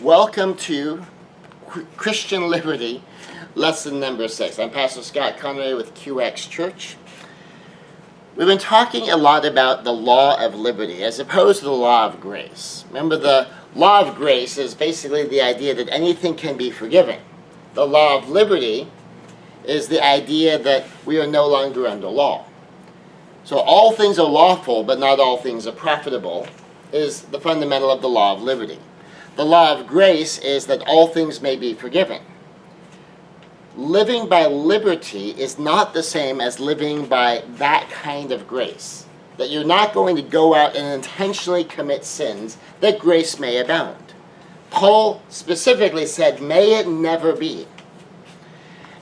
Welcome to Christian Liberty, lesson number 6. I'm Pastor Scott Conway with QX Church. We've been talking a lot about the law of liberty as opposed to the law of grace. Remember, the law of grace is basically the idea that anything can be forgiven. The law of liberty is the idea that we are no longer under law. So all things are lawful, but not all things are profitable, is the fundamental of the law of liberty. The law of grace is that all things may be forgiven. Living by liberty is not the same as living by that kind of grace. That you're not going to go out and intentionally commit sins, that grace may abound. Paul specifically said, may it never be.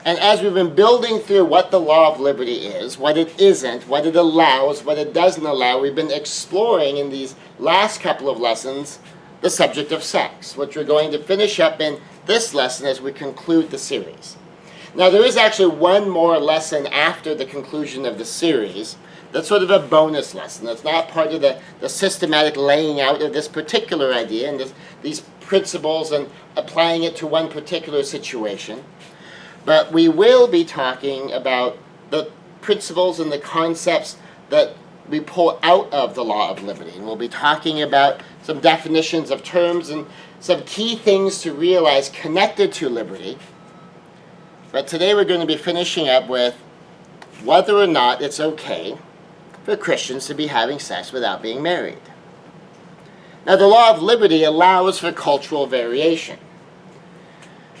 And as we've been building through what the law of liberty is, what it isn't, what it allows, what it doesn't allow, we've been exploring in these last couple of lessons the subject of sex, which we're going to finish up in this lesson as we conclude the series. Now, there is actually one more lesson after the conclusion of the series that's sort of a bonus lesson. That's not part of the systematic laying out of this particular idea and these principles and applying it to one particular situation. But we will be talking about the principles and the concepts that we pull out of the law of liberty. And we'll be talking about some definitions of terms and some key things to realize connected to liberty. But today we're going to be finishing up with whether or not it's okay for Christians to be having sex without being married. Now, the law of liberty allows for cultural variation.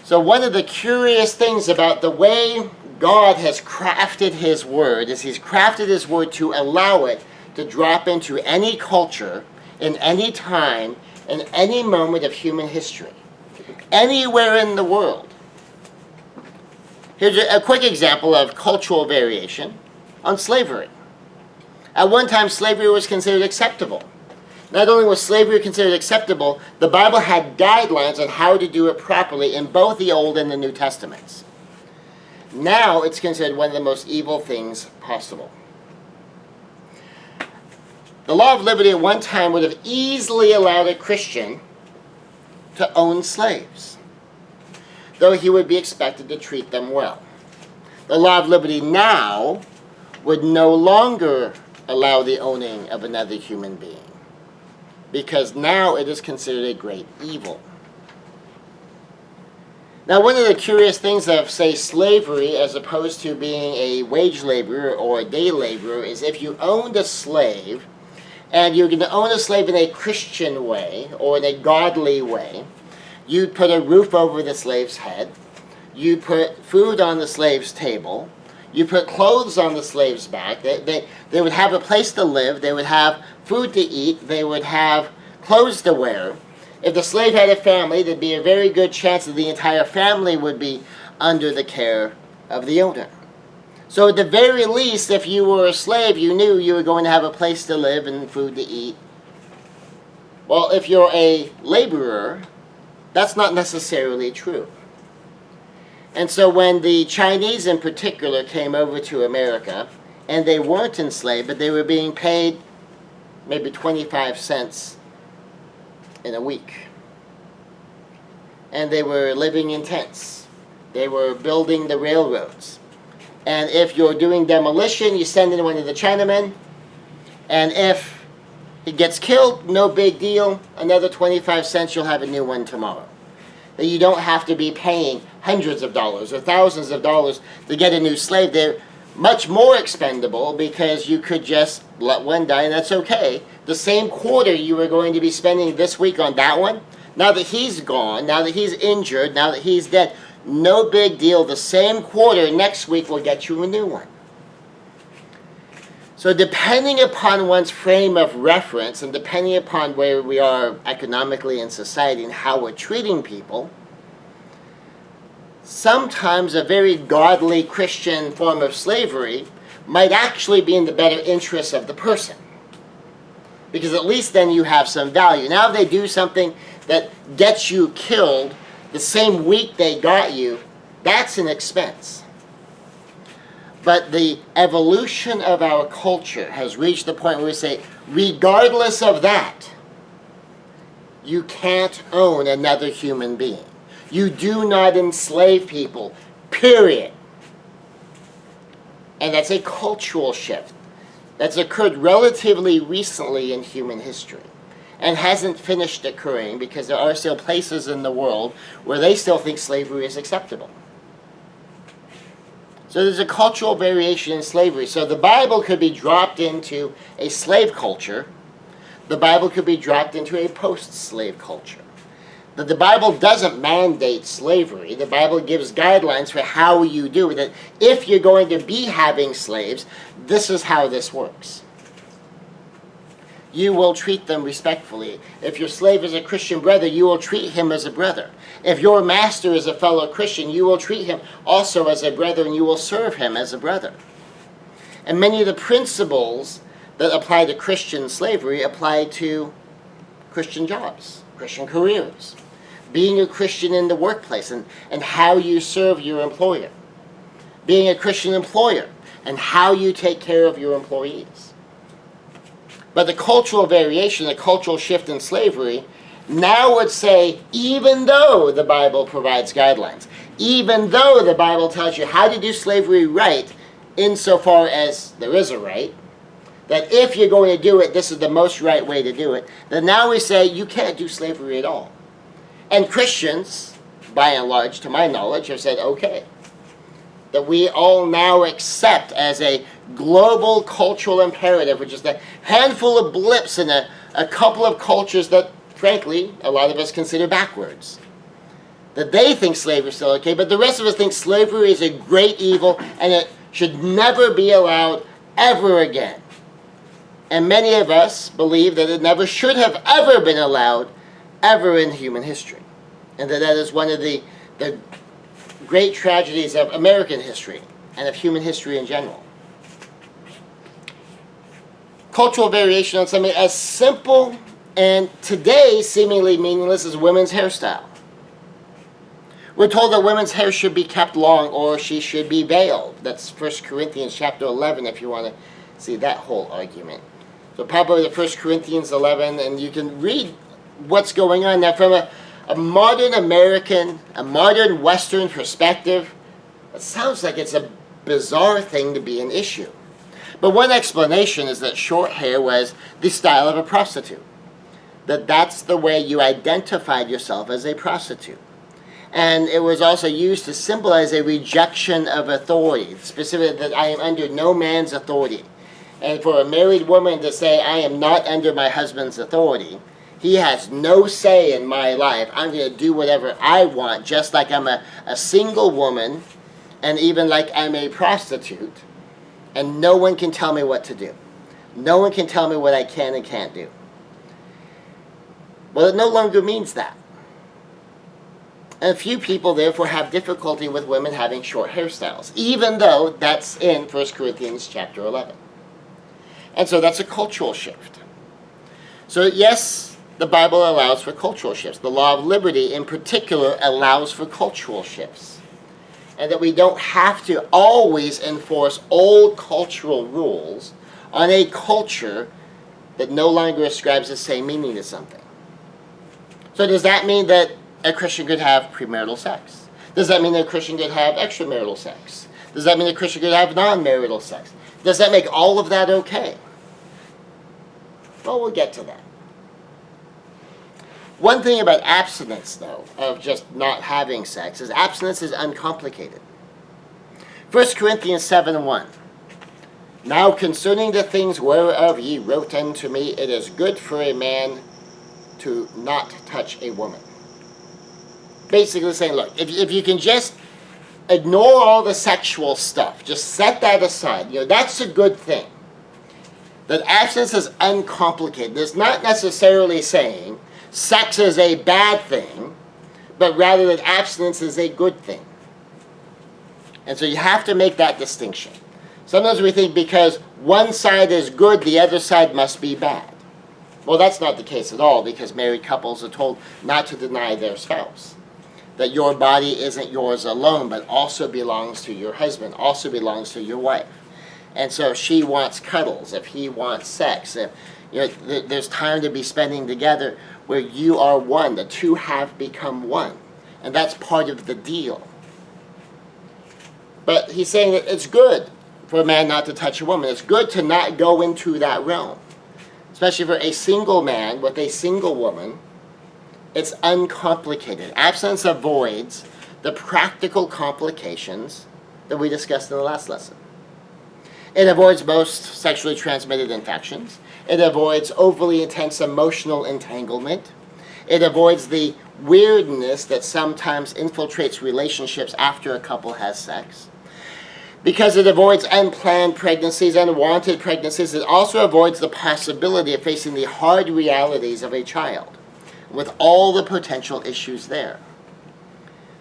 So one of the curious things about the way God has crafted His Word is He's crafted His Word to allow it to drop into any culture, in any time, in any moment of human history, anywhere in the world. Here's a quick example of cultural variation on slavery. At one time, slavery was considered acceptable. Not only was slavery considered acceptable, the Bible had guidelines on how to do it properly in both the Old and the New Testaments. Now it's considered one of the most evil things possible. The law of liberty at one time would have easily allowed a Christian to own slaves, though he would be expected to treat them well. The law of liberty now would no longer allow the owning of another human being, because now it is considered a great evil. Now, one of the curious things of, say, slavery as opposed to being a wage laborer or a day laborer is if you owned a slave, and you're going to own a slave in a Christian way or in a godly way, you'd put a roof over the slave's head, you put food on the slave's table, you put clothes on the slave's back, they would have a place to live, they would have food to eat, they would have clothes to wear. If the slave had a family, there'd be a very good chance that the entire family would be under the care of the owner. So at the very least, if you were a slave, you knew you were going to have a place to live and food to eat. Well, if you're a laborer, that's not necessarily true. And so when the Chinese in particular came over to America, and they weren't enslaved, but they were being paid maybe 25 cents in a week. And they were living in tents. They were building the railroads. And if you're doing demolition, you send in one of the Chinamen. And if he gets killed, no big deal. Another 25 cents, you'll have a new one tomorrow. That you don't have to be paying hundreds of dollars or thousands of dollars to get a new slave. They're much more expendable because you could just let one die and that's okay. The same quarter you were going to be spending this week on that one, now that he's gone, now that he's injured, now that he's dead, no big deal. The same quarter next week will get you a new one. So depending upon one's frame of reference and depending upon where we are economically in society and how we're treating people, sometimes a very godly Christian form of slavery might actually be in the better interest of the person. Because at least then you have some value. Now if they do something that gets you killed the same week they got you, that's an expense. But the evolution of our culture has reached the point where we say, regardless of that, You can't own another human being. You do not enslave people, period. And that's a cultural shift that's occurred relatively recently in human history and hasn't finished occurring because there are still places in the world where they still think slavery is acceptable. So there's a cultural variation in slavery. So the Bible could be dropped into a slave culture. The Bible could be dropped into a post-slave culture. That the Bible doesn't mandate slavery. The Bible gives guidelines for how you do it. If you're going to be having slaves, this is how this works. You will treat them respectfully. If your slave is a Christian brother, you will treat him as a brother. If your master is a fellow Christian, you will treat him also as a brother, and you will serve him as a brother. And many of the principles that apply to Christian slavery apply to Christian jobs, Christian careers, being a Christian in the workplace and how you serve your employer, being a Christian employer and how you take care of your employees. But the cultural variation, the cultural shift in slavery, now would say, even though the Bible provides guidelines, even though the Bible tells you how to do slavery right, insofar as there is a right, that if you're going to do it, this is the most right way to do it, then now we say you can't do slavery at all. And Christians, by and large, to my knowledge, have said, okay, that we all now accept as a global cultural imperative, which is a handful of blips in a couple of cultures that, frankly, a lot of us consider backwards. That they think slavery is still okay, but the rest of us think slavery is a great evil and it should never be allowed ever again. And many of us believe that it never should have ever been allowed ever in human history. And that is one of the great tragedies of American history and of human history in general. Cultural variation on something as simple and today seemingly meaningless as women's hairstyle. We're told that women's hair should be kept long or she should be veiled. That's 1 Corinthians chapter 11 if you want to see that whole argument. So probably the 1 Corinthians 11, and you can read what's going on now from a modern American, a modern Western perspective. It sounds like it's a bizarre thing to be an issue. But one explanation is that short hair was the style of a prostitute. That's the way you identified yourself as a prostitute. And it was also used to symbolize a rejection of authority, specifically that I am under no man's authority. And for a married woman to say, I am not under my husband's authority, he has no say in my life, I'm going to do whatever I want, just like I'm a single woman, and even like I'm a prostitute, and no one can tell me what to do. No one can tell me what I can and can't do. Well, it no longer means that. And few people, therefore, have difficulty with women having short hairstyles, even though that's in 1 Corinthians chapter 11. And so that's a cultural shift. So yes, the Bible allows for cultural shifts. The law of liberty, in particular, allows for cultural shifts. And that we don't have to always enforce old cultural rules on a culture that no longer ascribes the same meaning to something. So does that mean that a Christian could have premarital sex? Does that mean that a Christian could have extramarital sex? Does that mean that a Christian could have non-marital sex? Does that make all of that okay? Well, we'll get to that. One thing about abstinence, though, of just not having sex, is abstinence is uncomplicated. 1 Corinthians 7:1. Now concerning the things whereof ye wrote unto me, it is good for a man to not touch a woman. Basically saying, look, if you can just ignore all the sexual stuff, just set that aside, that's a good thing. That abstinence is uncomplicated. It's not necessarily saying sex is a bad thing, but rather that abstinence is a good thing. And so you have to make that distinction. Sometimes we think because one side is good, the other side must be bad. Well, that's not the case at all, because married couples are told not to deny their spouse. That your body isn't yours alone, but also belongs to your husband, also belongs to your wife. And so if she wants cuddles, if he wants sex, if there's time to be spending together, where you are one. The two have become one. And that's part of the deal. But he's saying that it's good for a man not to touch a woman. It's good to not go into that realm. Especially for a single man with a single woman. It's uncomplicated. Abstinence avoids the practical complications that we discussed in the last lesson. It avoids most sexually transmitted infections. It avoids overly intense emotional entanglement. It avoids the weirdness that sometimes infiltrates relationships after a couple has sex. Because it avoids unplanned pregnancies, unwanted pregnancies, it also avoids the possibility of facing the hard realities of a child, with all the potential issues there.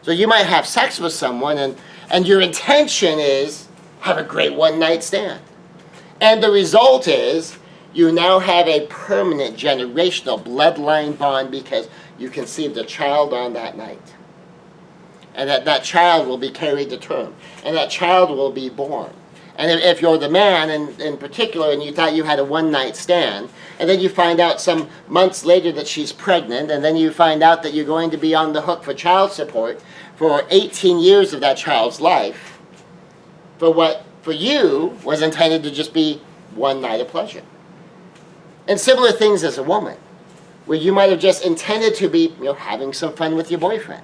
So you might have sex with someone and your intention is have a great one-night stand. And the result is you now have a permanent generational bloodline bond because you conceived a child on that night. And that child will be carried to term. And that child will be born. And if you're the man in particular and you thought you had a one-night stand, and then you find out some months later that she's pregnant, and then you find out that you're going to be on the hook for child support for 18 years of that child's life, for what for you was intended to just be one night of pleasure. And similar things as a woman, where you might have just intended to be having some fun with your boyfriend.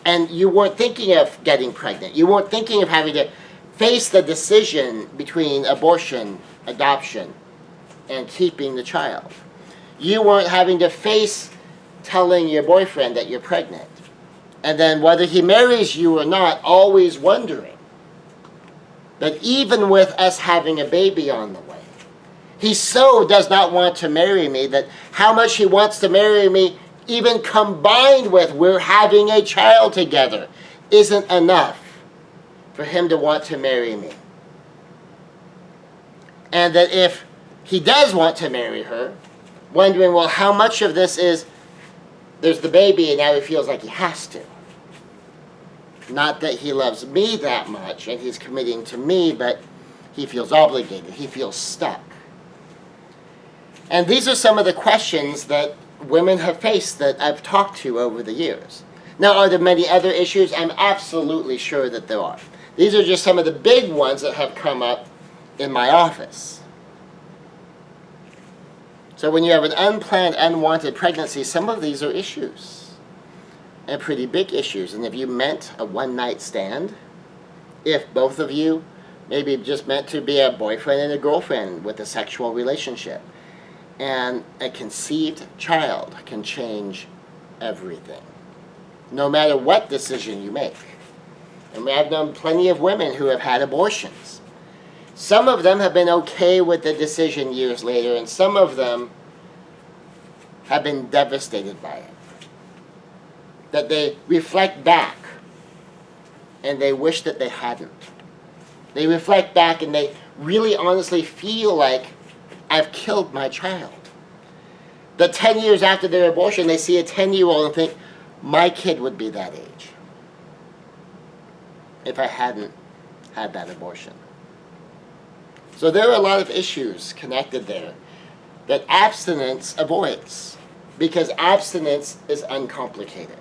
And you weren't thinking of getting pregnant. You weren't thinking of having to face the decision between abortion, adoption, and keeping the child. You weren't having to face telling your boyfriend that you're pregnant. And then whether he marries you or not, always wondering that even with us having a baby on the way, he so does not want to marry me that how much he wants to marry me, even combined with we're having a child together, isn't enough for him to want to marry me. And that if he does want to marry her, wondering, well, how much of this is there's the baby and now he feels like he has to. Not that he loves me that much and he's committing to me, but he feels obligated. He feels stuck. And these are some of the questions that women have faced that I've talked to over the years. Now, are there many other issues? I'm absolutely sure that there are. These are just some of the big ones that have come up in my office. So when you have an unplanned, unwanted pregnancy, some of these are issues. And pretty big issues. And if you meant a one-night stand, if both of you maybe just meant to be a boyfriend and a girlfriend with a sexual relationship, and a conceived child can change everything, no matter what decision you make. And I've known plenty of women who have had abortions. Some of them have been okay with the decision years later, and some of them have been devastated by it. That they reflect back, and they wish that they hadn't. They reflect back, and they really honestly feel like, I've killed my child. That 10 years after their abortion, they see a 10-year-old and think, my kid would be that age if I hadn't had that abortion. So there are a lot of issues connected there that abstinence avoids, because abstinence is uncomplicated.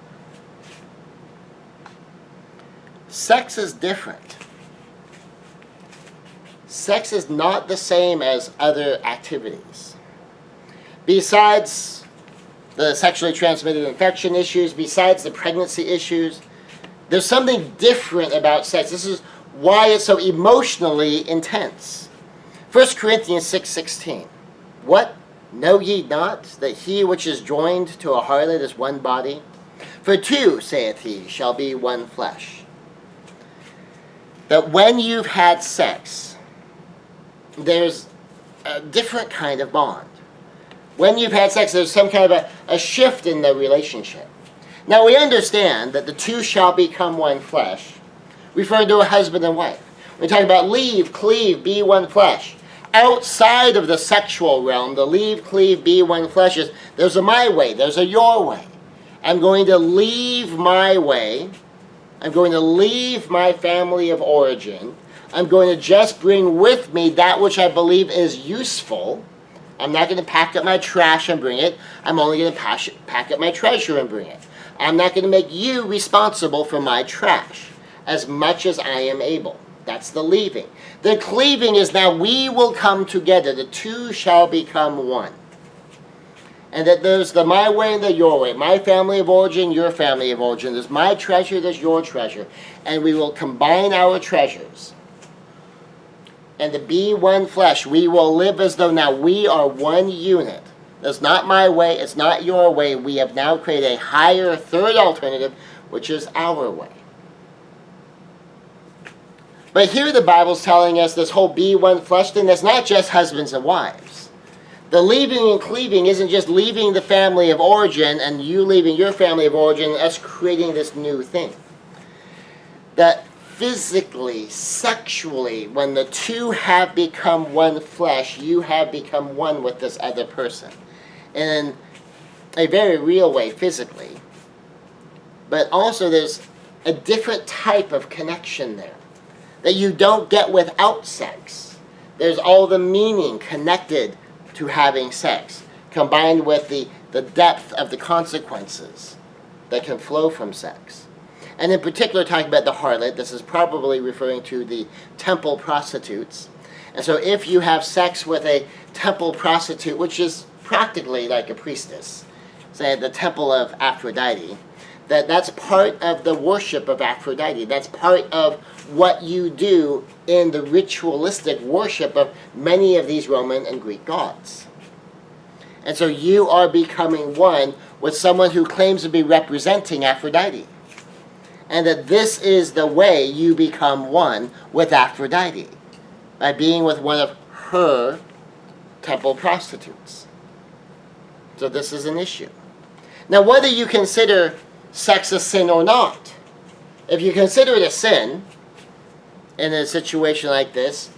Sex is different. Sex is not the same as other activities. Besides the sexually transmitted infection issues, besides the pregnancy issues, there's something different about sex. This is why it's so emotionally intense. 1 Corinthians 6:16. What? Know ye not that he which is joined to a harlot is one body? For two, saith he, shall be one flesh. That when you've had sex, there's a different kind of bond. When you've had sex, there's some kind of a shift in the relationship. Now, we understand that the two shall become one flesh, referring to a husband and wife. We talk about leave, cleave, be one flesh. Outside of the sexual realm, the leave, cleave, be one flesh is, there's a my way, there's a your way. I'm going to leave my way. I'm going to leave my family of origin. I'm going to just bring with me that which I believe is useful. I'm not going to pack up my trash and bring it. I'm only going to pack up my treasure and bring it. I'm not going to make you responsible for my trash as much as I am able. That's the leaving. The cleaving is now we will come together. The two shall become one. And that there's the my way and the your way. My family of origin, your family of origin. There's my treasure, there's your treasure. And we will combine our treasures. And to be one flesh, we will live as though now we are one unit. It's not my way, it's not your way. We have now created a higher, third alternative, which is our way. But here the Bible's telling us this whole be one flesh thing, that's not just husbands and wives. The leaving and cleaving isn't just leaving the family of origin and you leaving your family of origin and us creating this new thing. That physically, sexually, when the two have become one flesh, you have become one with this other person. In a very real way, physically. But also there's a different type of connection there that you don't get without sex. There's all the meaning connected to having sex, combined with the depth of the consequences that can flow from sex. And in particular, talking about the harlot, this is probably referring to the temple prostitutes. And so if you have sex with a temple prostitute, which is practically like a priestess, say the temple of Aphrodite, that's part of the worship of Aphrodite. That's part of what you do in the ritualistic worship of many of these Roman and Greek gods. And so you are becoming one with someone who claims to be representing Aphrodite. And that this is the way you become one with Aphrodite, by being with one of her temple prostitutes. So this is an issue. Now, whether you consider sex a sin or not, if you consider it a sin in a situation like this,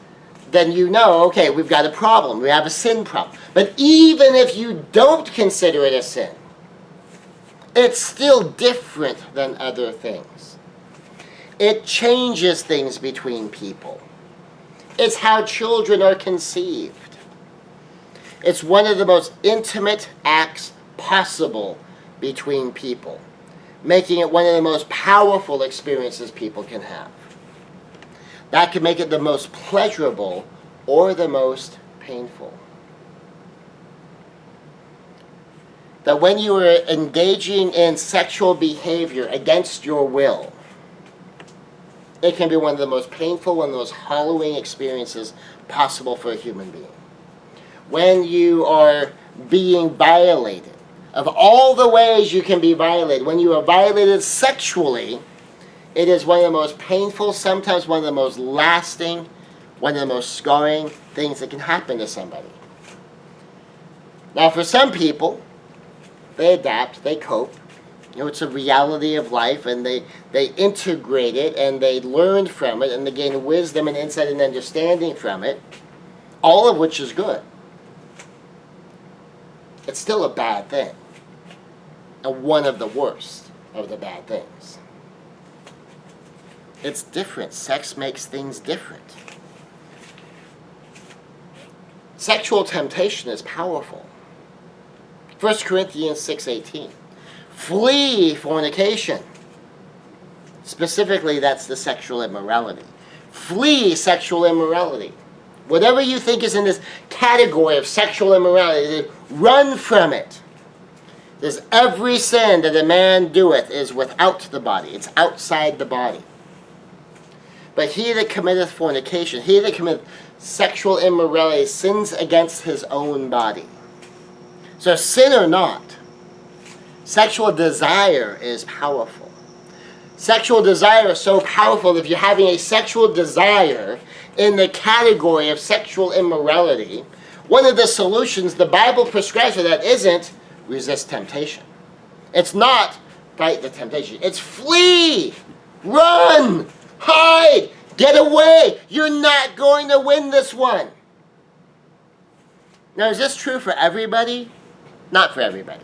then you know, okay, we've got a problem. We have a sin problem. But even if you don't consider it a sin, it's still different than other things. It changes things between people. It's how children are conceived. It's one of the most intimate acts possible between people, making it one of the most powerful experiences people can have. That can make it the most pleasurable or the most painful. That when you are engaging in sexual behavior against your will, it can be one of the most painful, one of the most hollowing experiences possible for a human being. When you are being violated, of all the ways you can be violated, when you are violated sexually, it is one of the most painful, sometimes one of the most lasting, one of the most scarring things that can happen to somebody. Now, for some people, they adapt, they cope. You know, it's a reality of life, and they integrate it, and they learn from it, and they gain wisdom and insight and understanding from it, all of which is good. It's still a bad thing, and one of the worst of the bad things. It's different. Sex makes things different. Sexual temptation is powerful. 1 Corinthians 6:18. Flee fornication. Specifically, that's the sexual immorality. Flee sexual immorality. Whatever you think is in this category of sexual immorality, run from it. There's every sin that a man doeth is without the body. It's outside the body. But he that committeth fornication, he that committeth sexual immorality, sins against his own body. So sin or not, sexual desire is powerful. Sexual desire is so powerful that if you're having a sexual desire in the category of sexual immorality, one of the solutions the Bible prescribes for that isn't resist temptation. It's not fight the temptation. It's flee, run, hide, get away. You're not going to win this one. Now, is this true for everybody? Not for everybody.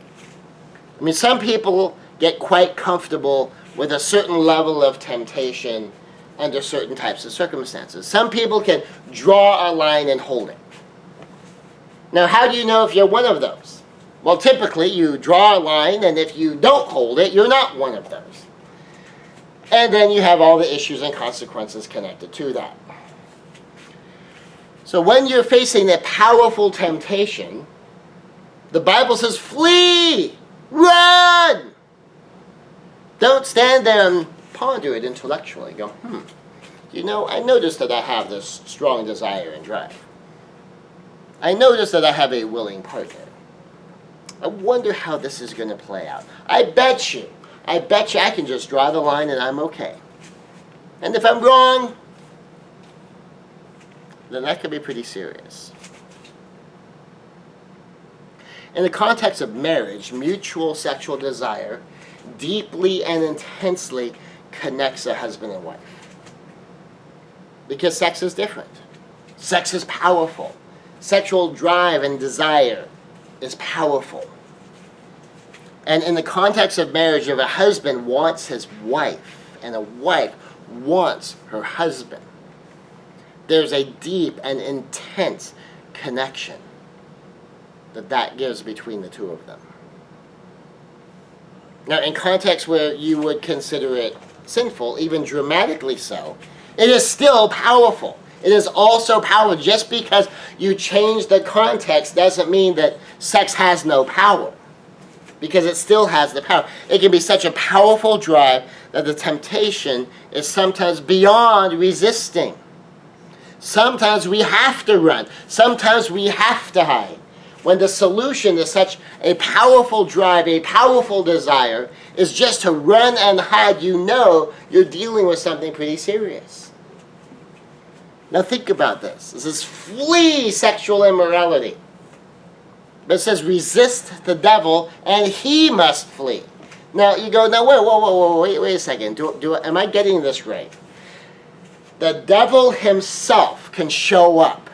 I mean, some people get quite comfortable with a certain level of temptation under certain types of circumstances. Some people can draw a line and hold it. Now, how do you know if you're one of those? Well, typically you draw a line, and if you don't hold it, you're not one of those. And then you have all the issues and consequences connected to that. So when you're facing a powerful temptation, the Bible says, flee! Run! Don't stand there and ponder it intellectually. Go, I noticed that I have this strong desire and drive. I noticed that I have a willing partner. I wonder how this is going to play out. I bet you I can just draw the line and I'm okay. And if I'm wrong, then that could be pretty serious. In the context of marriage, mutual sexual desire deeply and intensely connects a husband and wife. Because sex is different. Sex is powerful. Sexual drive and desire is powerful. And in the context of marriage, if a husband wants his wife and a wife wants her husband, there's a deep and intense connection that gives between the two of them. Now, in contexts where you would consider it sinful, even dramatically so, it is still powerful. It is also powerful. Just because you change the context doesn't mean that sex has no power, because it still has the power. It can be such a powerful drive that the temptation is sometimes beyond resisting. Sometimes we have to run. Sometimes we have to hide. When the solution to such a powerful drive, a powerful desire, is just to run and hide, you know you're dealing with something pretty serious. Now think about this. This is flee sexual immorality. But it says resist the devil and he must flee. Now you go, now wait a second. Am I getting this right? The devil himself can show up.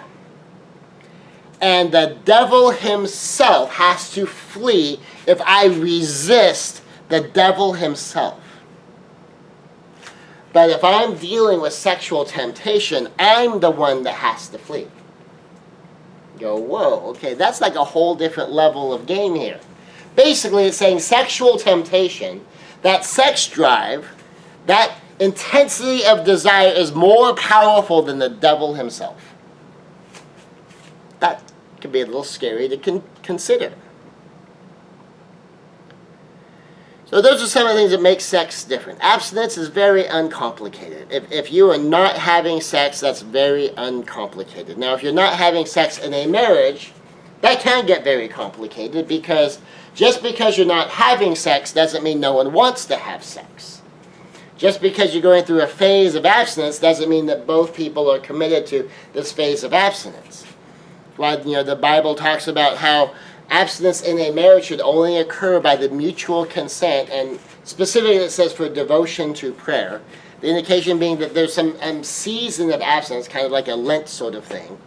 And the devil himself has to flee if I resist the devil himself. But if I'm dealing with sexual temptation, I'm the one that has to flee. You go, whoa, okay, that's like a whole different level of game here. Basically, it's saying sexual temptation, that sex drive, that intensity of desire is more powerful than the devil himself. That can be a little scary to consider. So those are some of the things that make sex different. Abstinence is very uncomplicated. If you are not having sex, that's very uncomplicated. Now, if you're not having sex in a marriage, that can get very complicated, because just because you're not having sex doesn't mean no one wants to have sex. Just because you're going through a phase of abstinence doesn't mean that both people are committed to this phase of abstinence. Well, the Bible talks about how abstinence in a marriage should only occur by the mutual consent, and specifically it says for devotion to prayer. The indication being that there's some season of abstinence, kind of like a Lent sort of thing,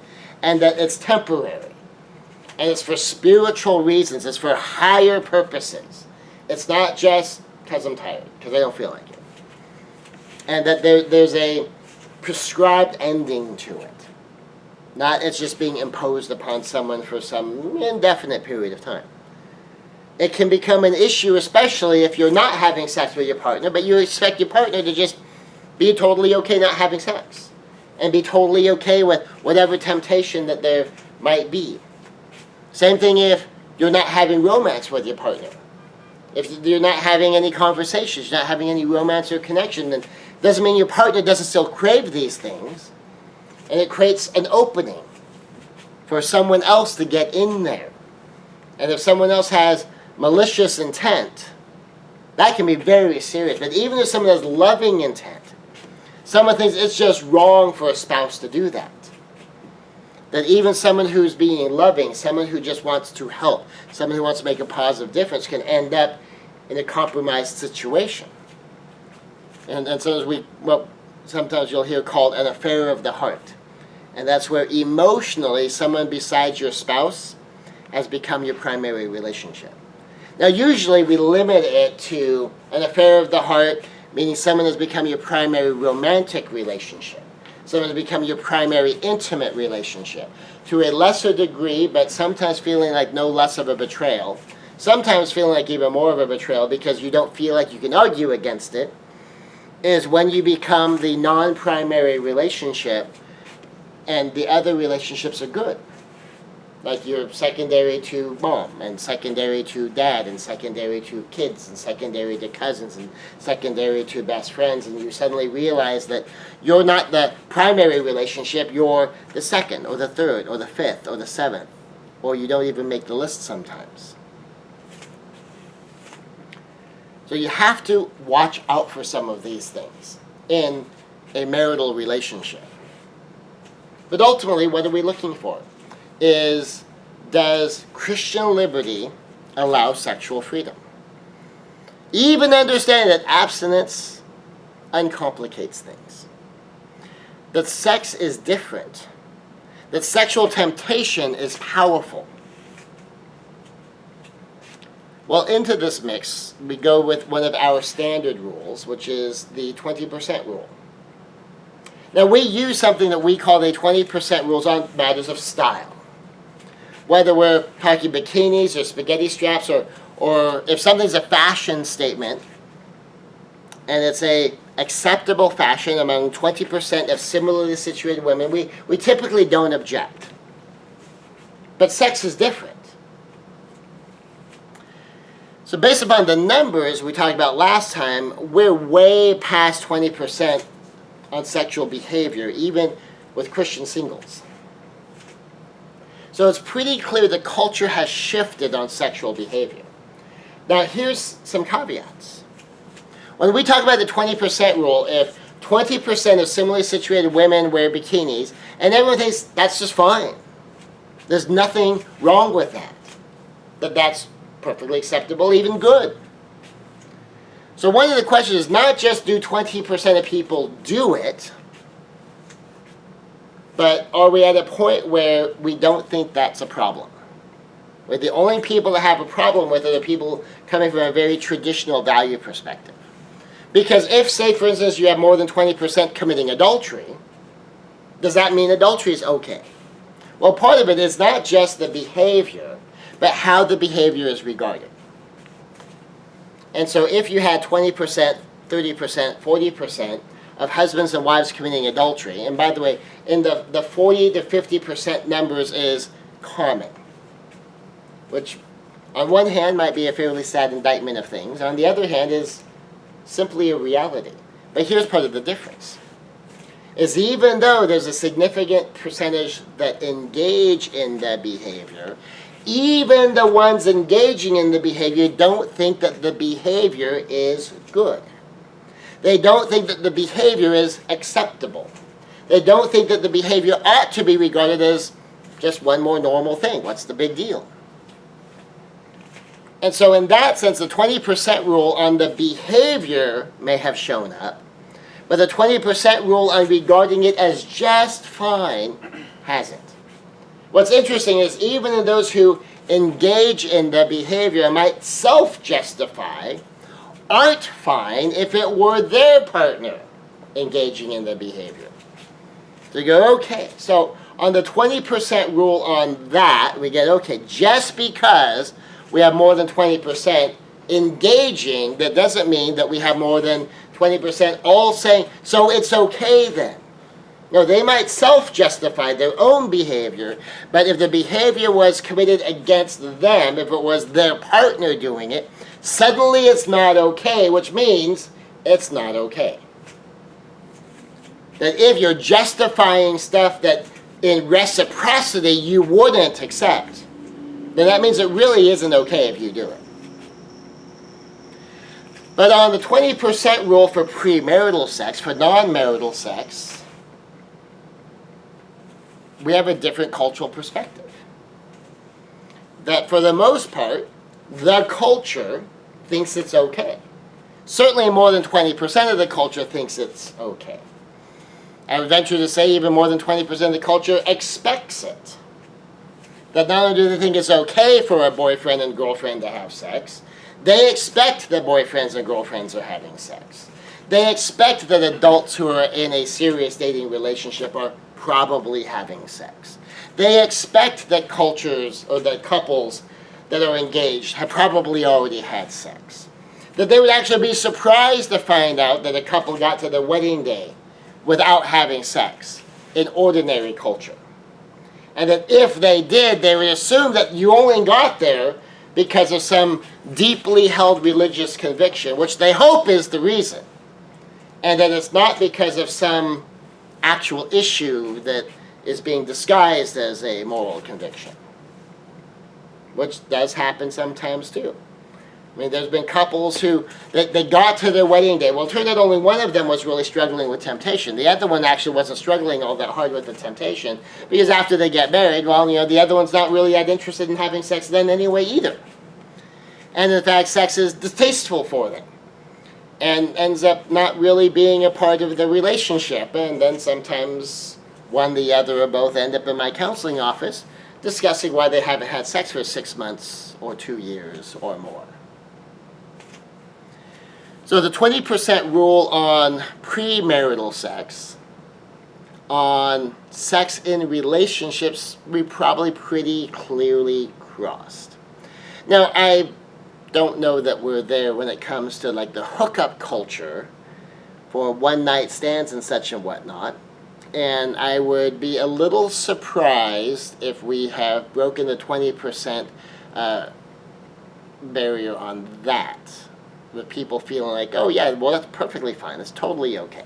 and that it's temporary. And it's for spiritual reasons. It's for higher purposes. It's not just because I'm tired, because I don't feel like it. And that there's a prescribed ending to it. Not it's just being imposed upon someone for some indefinite period of time. It can become an issue, especially if you're not having sex with your partner, but you expect your partner to just be totally okay not having sex, and be totally okay with whatever temptation that there might be. Same thing if you're not having romance with your partner. If you're not having any conversations, you're not having any romance or connection, then it doesn't mean your partner doesn't still crave these things. And it creates an opening for someone else to get in there. And if someone else has malicious intent, that can be very serious. But even if someone has loving intent, someone thinks it's just wrong for a spouse to do that. That even someone who's being loving, someone who just wants to help, someone who wants to make a positive difference, can end up in a compromised situation. And sometimes you'll hear called an affair of the heart. And that's where emotionally someone besides your spouse has become your primary relationship. Now usually we limit it to an affair of the heart, meaning someone has become your primary romantic relationship. someone to become your primary intimate relationship. To a lesser degree, but sometimes feeling like no less of a betrayal. Sometimes feeling like even more of a betrayal because you don't feel like you can argue against it, is when you become the non-primary relationship and the other relationships are good. Like you're secondary to mom, and secondary to dad, and secondary to kids, and secondary to cousins, and secondary to best friends, and you suddenly realize that you're not the primary relationship, you're the second, or the third, or the fifth, or the seventh, or you don't even make the list sometimes. So you have to watch out for some of these things in a marital relationship. But ultimately, what are we looking for? Does Christian liberty allow sexual freedom? Even understand that abstinence uncomplicates things. That sex is different. That sexual temptation is powerful. Well, into this mix, we go with one of our standard rules, which is the 20% rule. Now, we use something that we call the 20% rules on matters of style. Whether we're talking bikinis or spaghetti straps, or if something's a fashion statement, and it's a acceptable fashion among 20% of similarly situated women, we typically don't object. But sex is different. So based upon the numbers we talked about last time, we're way past 20% on sexual behavior, even with Christian singles. So it's pretty clear the culture has shifted on sexual behavior. Now here's some caveats. When we talk about the 20% rule, if 20% of similarly situated women wear bikinis, and everyone thinks that's just fine. There's nothing wrong with that. That's perfectly acceptable, even good. So one of the questions is not just do 20% of people do it, but are we at a point where we don't think that's a problem? Where the only people that have a problem with it are people coming from a very traditional value perspective. Because if, say, for instance, you have more than 20% committing adultery, does that mean adultery is okay? Well, part of it is not just the behavior, but how the behavior is regarded. And so if you had 20%, 30%, 40% of husbands and wives committing adultery, and by the way, in the 40 to 50% numbers is common, which on one hand might be a fairly sad indictment of things, on the other hand is simply a reality. But here's part of the difference, is even though there's a significant percentage that engage in the behavior, even the ones engaging in the behavior don't think that the behavior is good. They don't think that the behavior is acceptable. They don't think that the behavior ought to be regarded as just one more normal thing. What's the big deal? And so in that sense, the 20% rule on the behavior may have shown up, but the 20% rule on regarding it as just fine hasn't. What's interesting is even in those who engage in the behavior might self-justify, aren't fine if it were their partner engaging in the behavior. So you go, okay, so on the 20% rule on that, we get, okay, just because we have more than 20% engaging, that doesn't mean that we have more than 20% all saying, so it's okay then. No, they might self-justify their own behavior, but if the behavior was committed against them, if it was their partner doing it, suddenly it's not okay, which means it's not okay. That if you're justifying stuff that in reciprocity you wouldn't accept, then that means it really isn't okay if you do it. But on the 20% rule for premarital sex, for non-marital sex, we have a different cultural perspective. That for the most part, the culture thinks it's okay. Certainly more than 20% of the culture thinks it's okay. I would venture to say even more than 20% of the culture expects it. That not only do they think it's okay for a boyfriend and girlfriend to have sex, They expect that boyfriends and girlfriends are having sex. They expect that adults who are in a serious dating relationship are probably having sex. They expect that cultures or that couples that are engaged have probably already had sex. That they would actually be surprised to find out that a couple got to their wedding day without having sex in ordinary culture. And that if they did, they would assume that you only got there because of some deeply held religious conviction, which they hope is the reason. And that it's not because of some actual issue that is being disguised as a moral conviction. Which does happen sometimes too. I mean, there's been couples who, they got to their wedding day. Well, it turned out only one of them was really struggling with temptation. The other one actually wasn't struggling all that hard with the temptation, because after they get married, well, the other one's not really that interested in having sex then anyway either. And in fact, sex is distasteful for them and ends up not really being a part of the relationship. And then sometimes one, the other, or both end up in my counseling office discussing why they haven't had sex for 6 months or 2 years or more. So the 20% rule on premarital sex, on sex in relationships, we probably pretty clearly crossed. Now, I don't know that we're there when it comes to like the hookup culture for one-night stands and such and whatnot. And I would be a little surprised if we have broken the 20% barrier on that. With people feeling like, oh yeah, well that's perfectly fine, it's totally okay.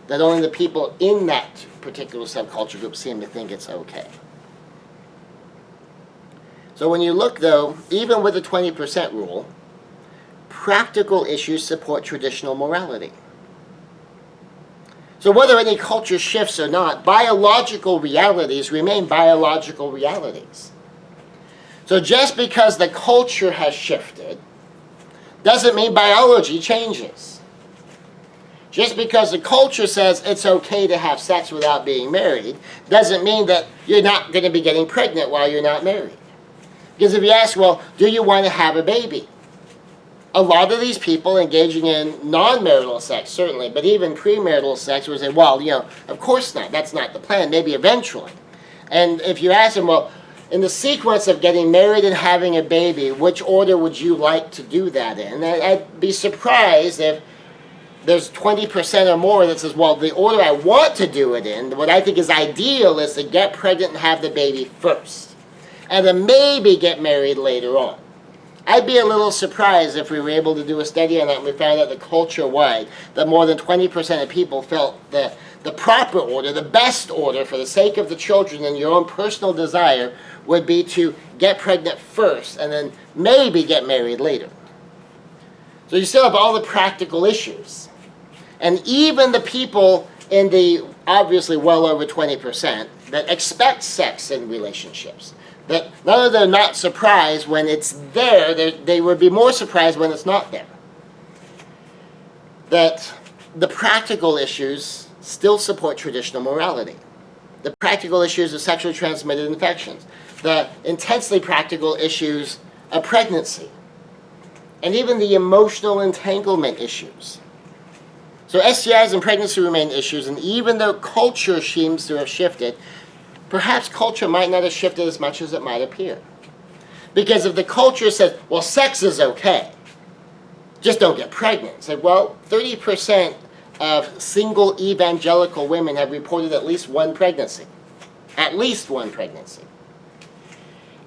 That only the people in that particular subculture group seem to think it's okay. So when you look though, even with the 20% rule, practical issues support traditional morality. So whether any culture shifts or not, biological realities remain biological realities. So just because the culture has shifted, doesn't mean biology changes. Just because the culture says it's okay to have sex without being married, doesn't mean that you're not going to be getting pregnant while you're not married. Because if you ask, well, do you want to have a baby? A lot of these people engaging in non-marital sex, certainly, but even premarital sex would say, well, of course not. That's not the plan. Maybe eventually. And if you ask them, well, in the sequence of getting married and having a baby, which order would you like to do that in? I'd be surprised if there's 20% or more that says, well, the order I want to do it in, what I think is ideal is to get pregnant and have the baby first, and then maybe get married later on. I'd be a little surprised if we were able to do a study on that and we found out that culture-wide, that more than 20% of people felt that the proper order, the best order for the sake of the children and your own personal desire would be to get pregnant first and then maybe get married later. So you still have all the practical issues. And even the people in the obviously well over 20% that expect sex in relationships, that not only they're not surprised when it's there, they would be more surprised when it's not there. That the practical issues still support traditional morality. The practical issues of sexually transmitted infections. The intensely practical issues of pregnancy. And even the emotional entanglement issues. So STIs and pregnancy remain issues, and even though culture seems to have shifted, perhaps culture might not have shifted as much as it might appear. Because if the culture says, well, sex is okay, just don't get pregnant. It's like, well, 30% of single evangelical women have reported at least one pregnancy. At least one pregnancy.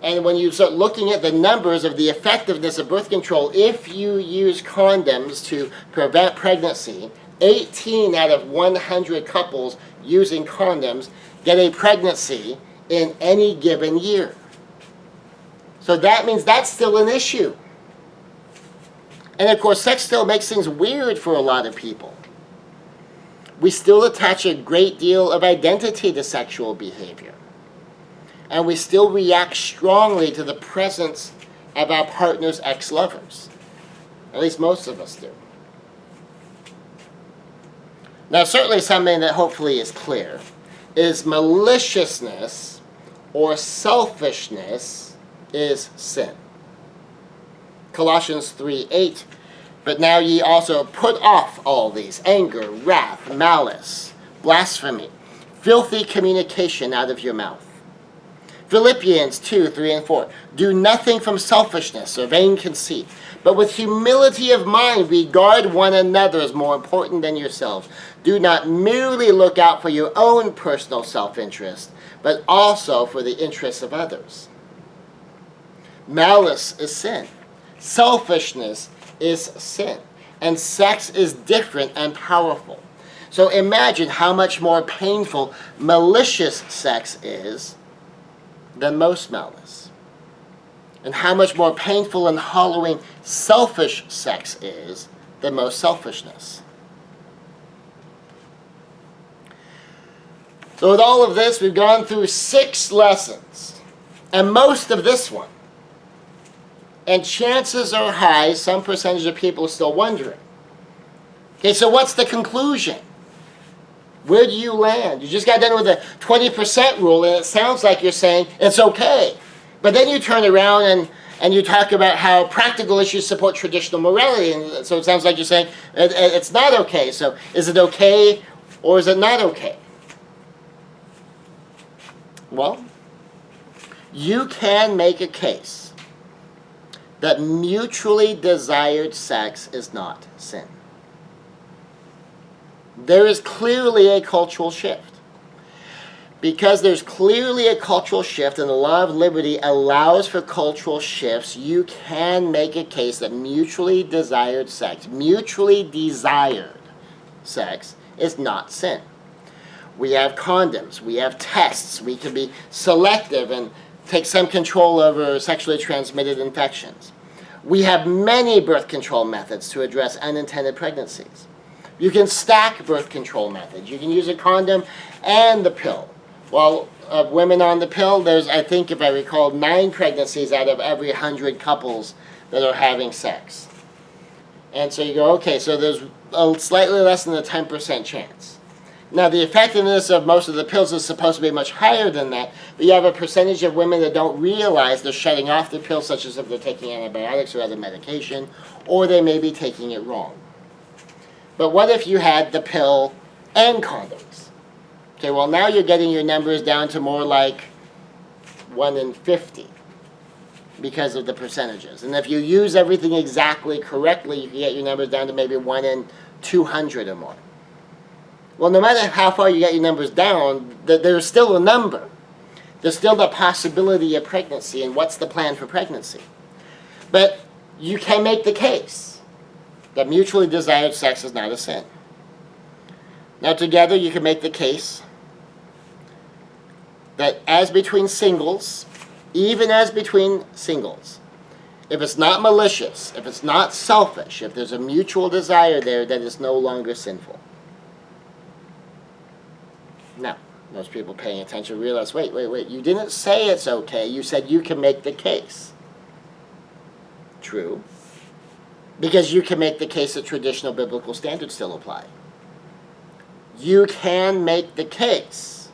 And when you start looking at the numbers of the effectiveness of birth control, if you use condoms to prevent pregnancy, 18 out of 100 couples using condoms get a pregnancy in any given year. So that means that's still an issue. And of course, sex still makes things weird for a lot of people. We still attach a great deal of identity to sexual behavior. And we still react strongly to the presence of our partner's ex-lovers. At least most of us do. Now, certainly something that hopefully is clear is maliciousness or selfishness is sin. Colossians 3:8. But now ye also put off all these: anger, wrath, malice, blasphemy, filthy communication out of your mouth. Philippians 2:3-4. Do nothing from selfishness or vain conceit, but with humility of mind regard one another as more important than yourselves. Do not merely look out for your own personal self-interest, but also for the interests of others. Malice is sin. Selfishness is sin. And sex is different and powerful. So imagine how much more painful malicious sex is than most malice. And how much more painful and hollowing selfish sex is than most selfishness. So with all of this, we've gone through 6 lessons, and most of this one. And chances are high, some percentage of people are still wondering. Okay, so what's the conclusion? Where do you land? You just got done with the 20% rule, and it sounds like you're saying it's okay. But then you turn around and you talk about how practical issues support traditional morality, and so it sounds like you're saying it's not okay. So is it okay or is it not okay? Well, you can make a case that mutually desired sex is not sin. There is clearly a cultural shift. Because there's clearly a cultural shift and the law of liberty allows for cultural shifts, you can make a case that mutually desired sex is not sin. We have condoms, we have tests, we can be selective and take some control over sexually transmitted infections. We have many birth control methods to address unintended pregnancies. You can stack birth control methods. You can use a condom and the pill. Well, of women on the pill, there's, I think, if I recall, 9 pregnancies out of every 100 couples that are having sex. And so you go, okay, so there's a slightly less than a 10% chance. Now, the effectiveness of most of the pills is supposed to be much higher than that, but you have a percentage of women that don't realize they're shutting off the pill, such as if they're taking antibiotics or other medication, or they may be taking it wrong. But what if you had the pill and condoms? Okay, well, now you're getting your numbers down to more like 1 in 50 because of the percentages. And if you use everything exactly correctly, you can get your numbers down to maybe 1 in 200 or more. Well, no matter how far you get your numbers down, there's still a number. There's still the possibility of pregnancy, and what's the plan for pregnancy? But you can make the case that mutually desired sex is not a sin. Now, together, you can make the case that as between singles, even as between singles, if it's not malicious, if it's not selfish, if there's a mutual desire there, that is no longer sinful. Now, most people paying attention realize, wait, you didn't say it's okay, you said you can make the case. True. Because you can make the case that traditional biblical standards still apply. You can make the case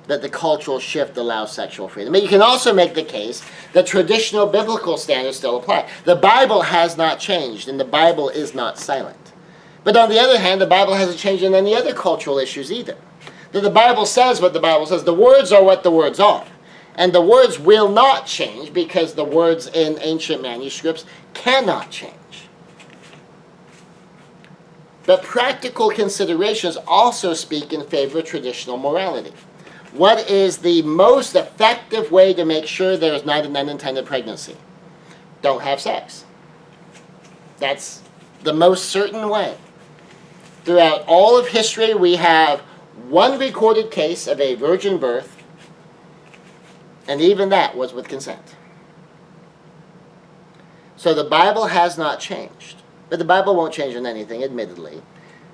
that the cultural shift allows sexual freedom. But you can also make the case that traditional biblical standards still apply. The Bible has not changed, and the Bible is not silent. But on the other hand, the Bible hasn't changed in any other cultural issues either. That the Bible says what the Bible says. The words are what the words are. And the words will not change because the words in ancient manuscripts cannot change. But practical considerations also speak in favor of traditional morality. What is the most effective way to make sure there is not an unintended pregnancy? Don't have sex. That's the most certain way. Throughout all of history, we have one recorded case of a virgin birth, and even that was with consent. So the Bible has not changed. But the Bible won't change on anything, admittedly.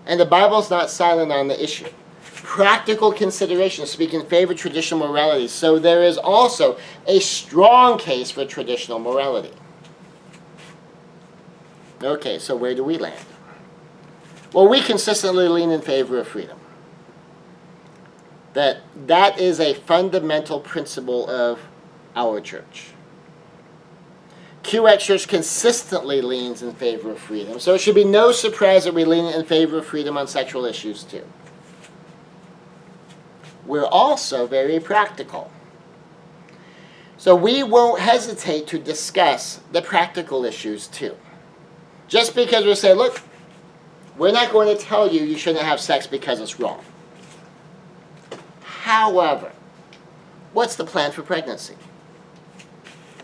And the Bible's not silent on the issue. Practical considerations speak in favor of traditional morality. So there is also a strong case for traditional morality. Okay, so where do we land? Well, we consistently lean in favor of freedom. That is a fundamental principle of our church. QX Church consistently leans in favor of freedom, so it should be no surprise that we lean in favor of freedom on sexual issues too. We're also very practical. So we won't hesitate to discuss the practical issues too. Just because we say, look, we're not going to tell you shouldn't have sex because it's wrong. However, what's the plan for pregnancy?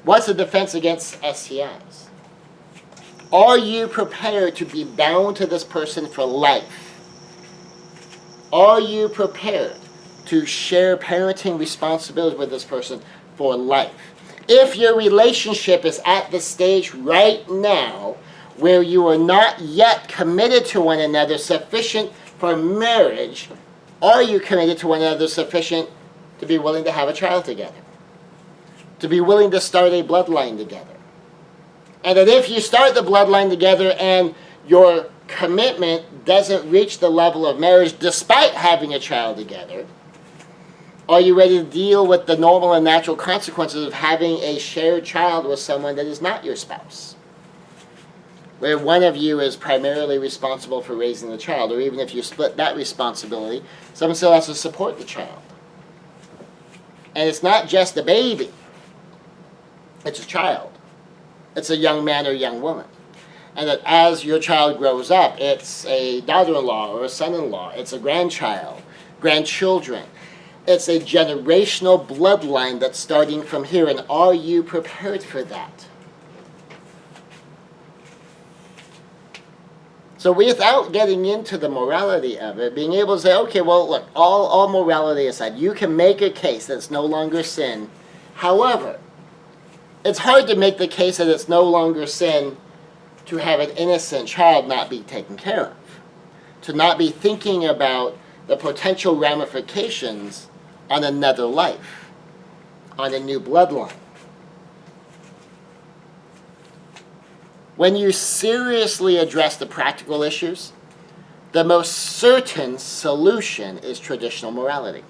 What's the defense against STIs? Are you prepared to be bound to this person for life? Are you prepared to share parenting responsibilities with this person for life? If your relationship is at the stage right now where you are not yet committed to one another sufficient for marriage, are you committed to one another sufficient to be willing to have a child together? To be willing to start a bloodline together? And that if you start the bloodline together and your commitment doesn't reach the level of marriage despite having a child together, are you ready to deal with the normal and natural consequences of having a shared child with someone that is not your spouse? Where one of you is primarily responsible for raising the child, or even if you split that responsibility, someone still has to support the child. And it's not just a baby. It's a child. It's a young man or young woman. And that as your child grows up, it's a daughter-in-law or a son-in-law. It's a grandchild, grandchildren. It's a generational bloodline that's starting from here. And are you prepared for that? So without getting into the morality of it, being able to say, okay, well, look, all morality aside, you can make a case that it's no longer sin. However, it's hard to make the case that it's no longer sin to have an innocent child not be taken care of, to not be thinking about the potential ramifications on another life, on a new bloodline. When you seriously address the practical issues, the most certain solution is traditional morality.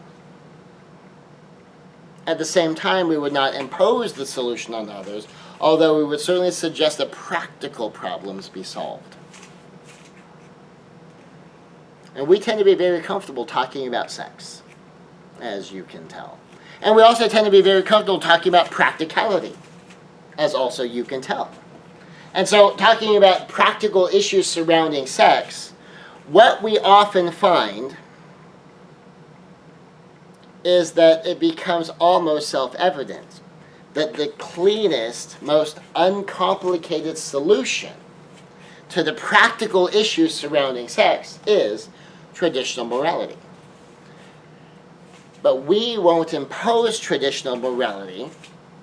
At the same time, we would not impose the solution on others, although we would certainly suggest that practical problems be solved. And we tend to be very comfortable talking about sex, as you can tell. And we also tend to be very comfortable talking about practicality, as also you can tell. And so, talking about practical issues surrounding sex, what we often find is that it becomes almost self-evident that the cleanest, most uncomplicated solution to the practical issues surrounding sex is traditional morality. But we won't impose traditional morality,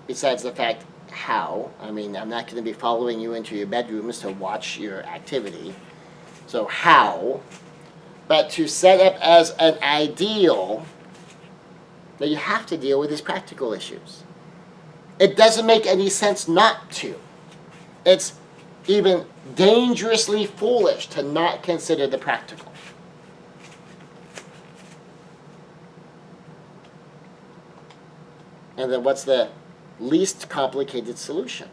besides the fact how. I mean, I'm not going to be following you into your bedrooms to watch your activity. So how? But to set up as an ideal that you have to deal with these practical issues. It doesn't make any sense not to. It's even dangerously foolish to not consider the practical. And then what's the least complicated solution?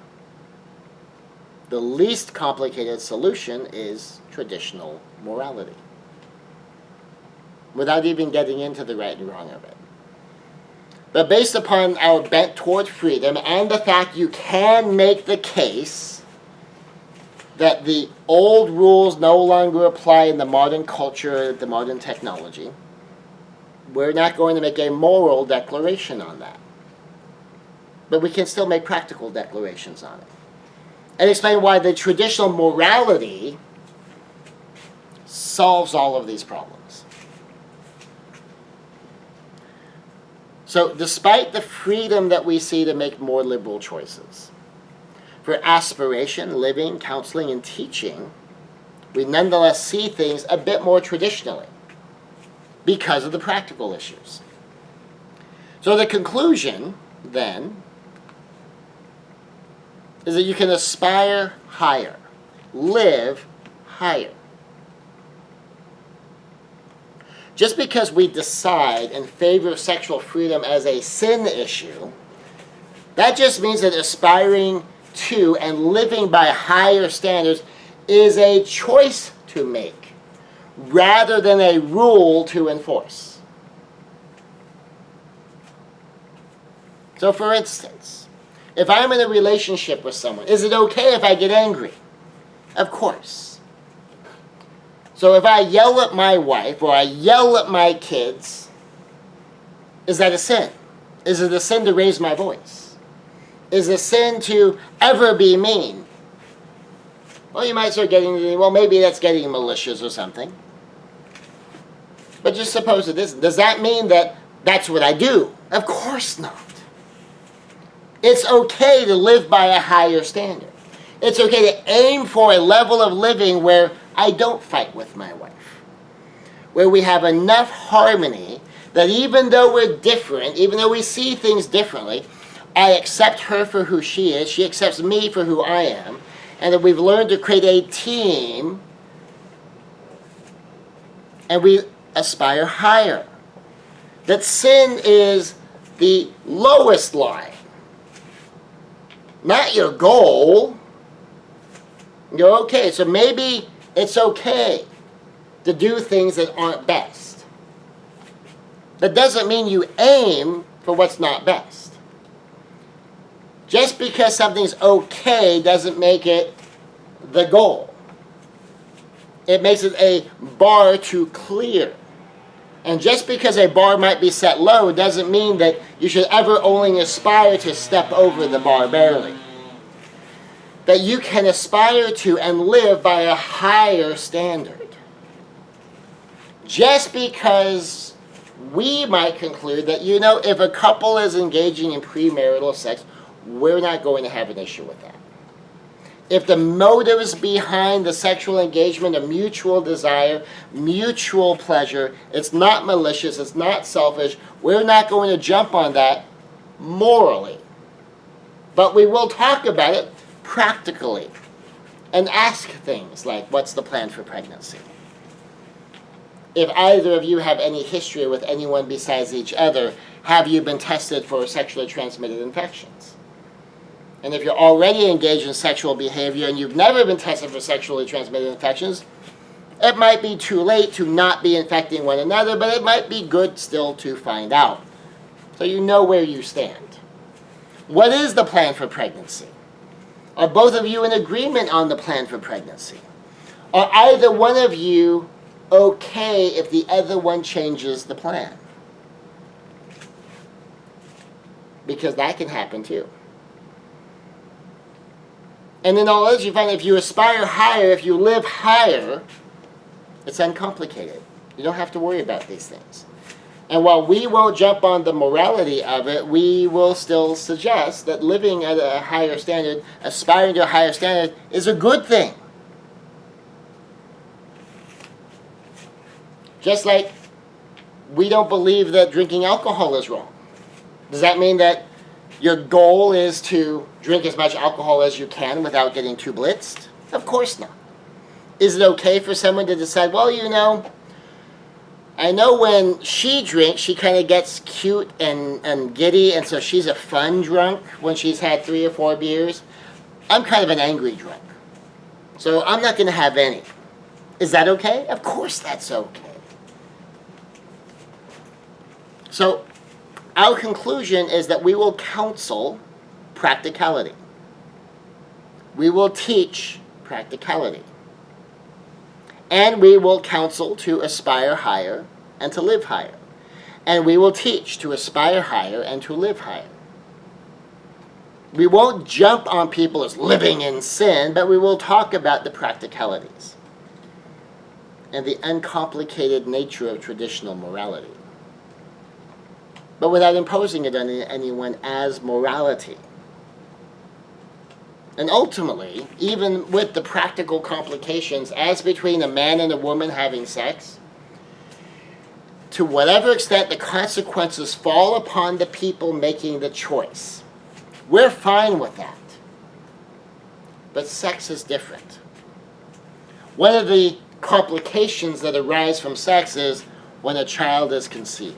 The least complicated solution is traditional morality, without even getting into the right and wrong of it. But based upon our bent toward freedom and the fact you can make the case that the old rules no longer apply in the modern culture, the modern technology, we're not going to make a moral declaration on that. But we can still make practical declarations on it. And explain why the traditional morality solves all of these problems. So, despite the freedom that we see to make more liberal choices, for aspiration, living, counseling, and teaching, we nonetheless see things a bit more traditionally because of the practical issues. So the conclusion, then, is that you can aspire higher, live higher. Just because we decide in favor of sexual freedom as a sin issue, that just means that aspiring to and living by higher standards is a choice to make rather than a rule to enforce. So for instance, if I'm in a relationship with someone, is it okay if I get angry? Of course. So if I yell at my wife or I yell at my kids, is that a sin? Is it a sin to raise my voice? Is it a sin to ever be mean? Well, you might start getting, well, maybe that's getting malicious or something. But just suppose it isn't. Does that mean that that's what I do? Of course not. It's okay to live by a higher standard. It's okay to aim for a level of living where I don't fight with my wife, where we have enough harmony that even though we're different, even though we see things differently, I accept her for who she is, she accepts me for who I am, and that we've learned to create a team and we aspire higher. That sin is the lowest line, not your goal. You're okay, so maybe it's okay to do things that aren't best. That doesn't mean you aim for what's not best. Just because something's okay doesn't make it the goal. It makes it a bar to clear. And just because a bar might be set low doesn't mean that you should ever only aspire to step over the bar barely. That you can aspire to and live by a higher standard. Just because we might conclude that, if a couple is engaging in premarital sex, we're not going to have an issue with that. If the motives behind the sexual engagement are mutual desire, mutual pleasure, it's not malicious, it's not selfish, we're not going to jump on that morally. But we will talk about it practically and ask things like, what's the plan for pregnancy? If either of you have any history with anyone besides each other, have you been tested for sexually transmitted infections? And if you're already engaged in sexual behavior and you've never been tested for sexually transmitted infections, it might be too late to not be infecting one another, but it might be good still to find out. So you know where you stand. What is the plan for pregnancy? Are both of you in agreement on the plan for pregnancy? Are either one of you okay if the other one changes the plan? Because that can happen too. And then all else you find, if you aspire higher, if you live higher, it's uncomplicated. You don't have to worry about these things. And while we won't jump on the morality of it, we will still suggest that living at a higher standard, aspiring to a higher standard, is a good thing. Just like we don't believe that drinking alcohol is wrong. Does that mean that your goal is to drink as much alcohol as you can without getting too blitzed? Of course not. Is it okay for someone to decide, well, I know when she drinks, she kind of gets cute and giddy, and so she's a fun drunk when she's had 3 or 4 beers. I'm kind of an angry drunk, so I'm not going to have any. Is that okay? Of course that's okay. So our conclusion is that we will counsel practicality. We will teach practicality. And we will counsel to aspire higher and to live higher. And we will teach to aspire higher and to live higher. We won't jump on people as living in sin, but we will talk about the practicalities and the uncomplicated nature of traditional morality, but without imposing it on anyone as morality. And ultimately, even with the practical complications, as between a man and a woman having sex, to whatever extent the consequences fall upon the people making the choice, we're fine with that. But sex is different. One of the complications that arise from sex is when a child is conceived.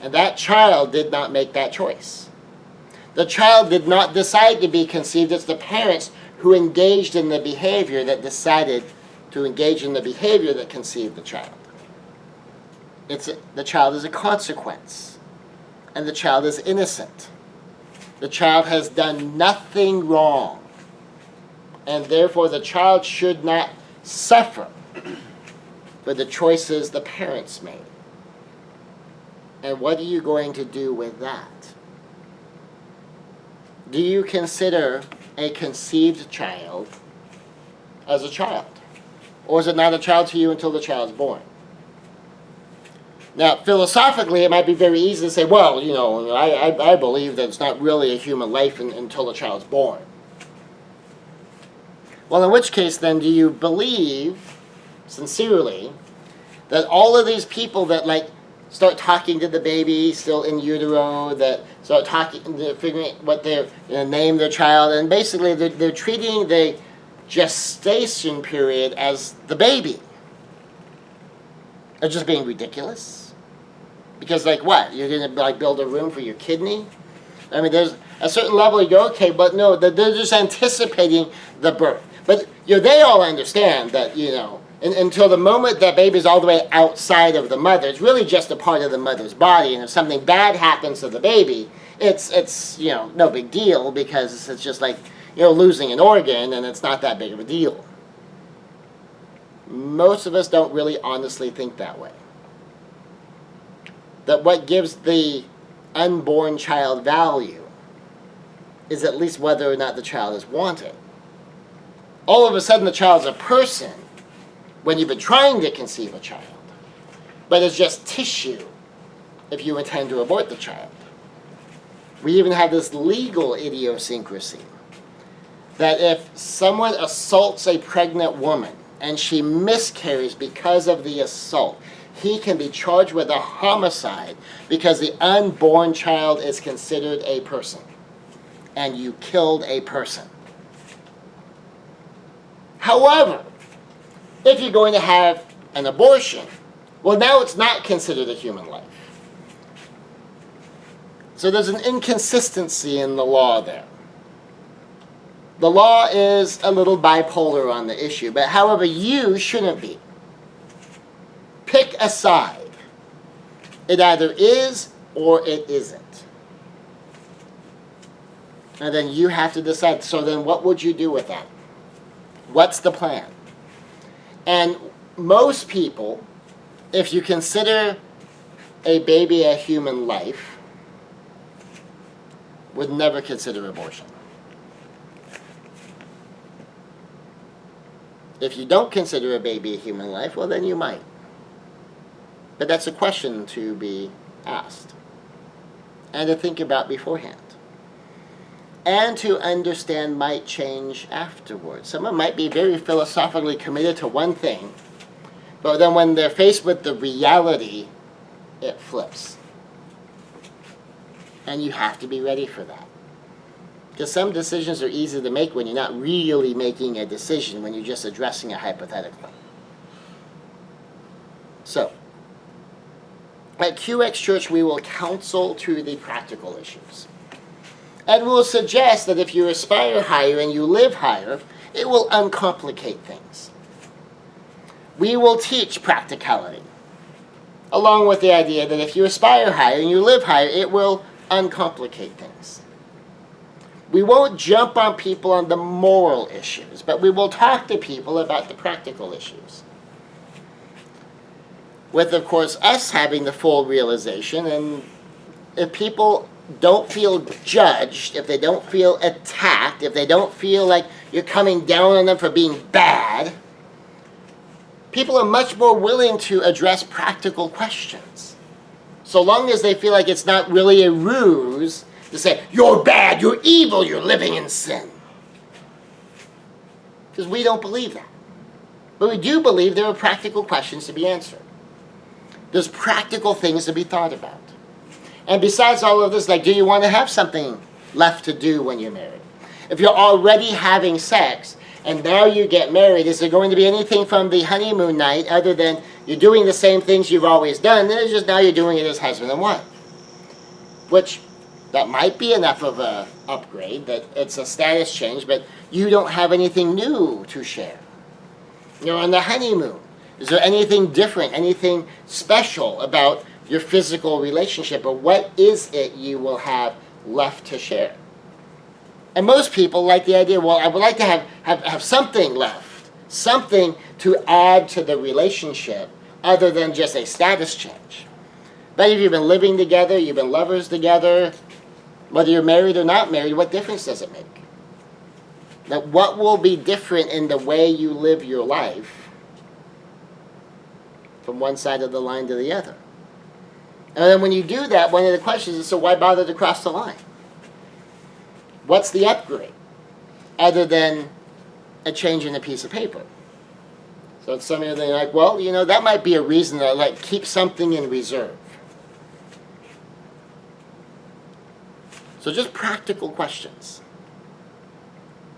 And that child did not make that choice. The child did not decide to be conceived. It's the parents who engaged in the behavior that decided to engage in the behavior that conceived the child. The child is a consequence, and the child is innocent. The child has done nothing wrong, and therefore the child should not suffer for the choices the parents made. And what are you going to do with that? Do you consider a conceived child as a child? Or is it not a child to you until the child's born? Now, philosophically, it might be very easy to say, well, I believe that it's not really a human life until the child's born. Well, in which case, then, do you believe, sincerely, that all of these people that, start talking to the baby still in utero, that start talking, figuring what they're going to name their child, and basically they're treating the gestation period as the baby, are just being ridiculous? Because, what? You're going to, build a room for your kidney? I mean, there's a certain level you go, okay, but no, they're just anticipating the birth. But, they all understand that, until the moment that baby's all the way outside of the mother, it's really just a part of the mother's body, and if something bad happens to the baby, it's no big deal, because it's just like, losing an organ, and it's not that big of a deal. Most of us don't really honestly think that way. That what gives the unborn child value is at least whether or not the child is wanted. All of a sudden the child's a person when you've been trying to conceive a child, but it's just tissue if you intend to abort the child. We even have this legal idiosyncrasy that if someone assaults a pregnant woman and she miscarries because of the assault, he can be charged with a homicide because the unborn child is considered a person, and you killed a person. However, if you're going to have an abortion, well, now it's not considered a human life. So there's an inconsistency in the law there. The law is a little bipolar on the issue, but however, you shouldn't be. Pick a side. It either is or it isn't. And then you have to decide. So then what would you do with that? What's the plan? And most people, if you consider a baby a human life, would never consider abortion. If you don't consider a baby a human life, well, then you might. But that's a question to be asked and to think about beforehand. And to understand might change afterwards. Someone might be very philosophically committed to one thing, but then when they're faced with the reality, it flips. And you have to be ready for that. Because some decisions are easy to make when you're not really making a decision, when you're just addressing a hypothetical. So, at QX Church, we will counsel to the practical issues. And we'll suggest that if you aspire higher and you live higher, it will uncomplicate things. We will teach practicality, along with the idea that if you aspire higher and you live higher, it will uncomplicate things. We won't jump on people on the moral issues, but we will talk to people about the practical issues. With, of course, us having the full realization, and if people don't feel judged, if they don't feel attacked, if they don't feel like you're coming down on them for being bad, people are much more willing to address practical questions. So long as they feel like it's not really a ruse to say, you're bad, you're evil, you're living in sin. Because we don't believe that. But we do believe there are practical questions to be answered. There's practical things to be thought about. And besides all of this, do you want to have something left to do when you're married? If you're already having sex, and now you get married, is there going to be anything from the honeymoon night other than you're doing the same things you've always done, and it's just now you're doing it as husband and wife? Which That might be enough of a upgrade, that it's a status change, but you don't have anything new to share. You're on the honeymoon. Is there anything different, anything special about your physical relationship, or what is it you will have left to share? And most people like the idea, well, I would like to have something left, something to add to the relationship other than just a status change. But if you've been living together, you've been lovers together, whether you're married or not married, what difference does it make? Now, what will be different in the way you live your life from one side of the line to the other? And then when you do that, one of the questions is, so why bother to cross the line? What's the upgrade other than a change in a piece of paper? So some of you are like, well, that might be a reason to keep something in reserve. So just practical questions.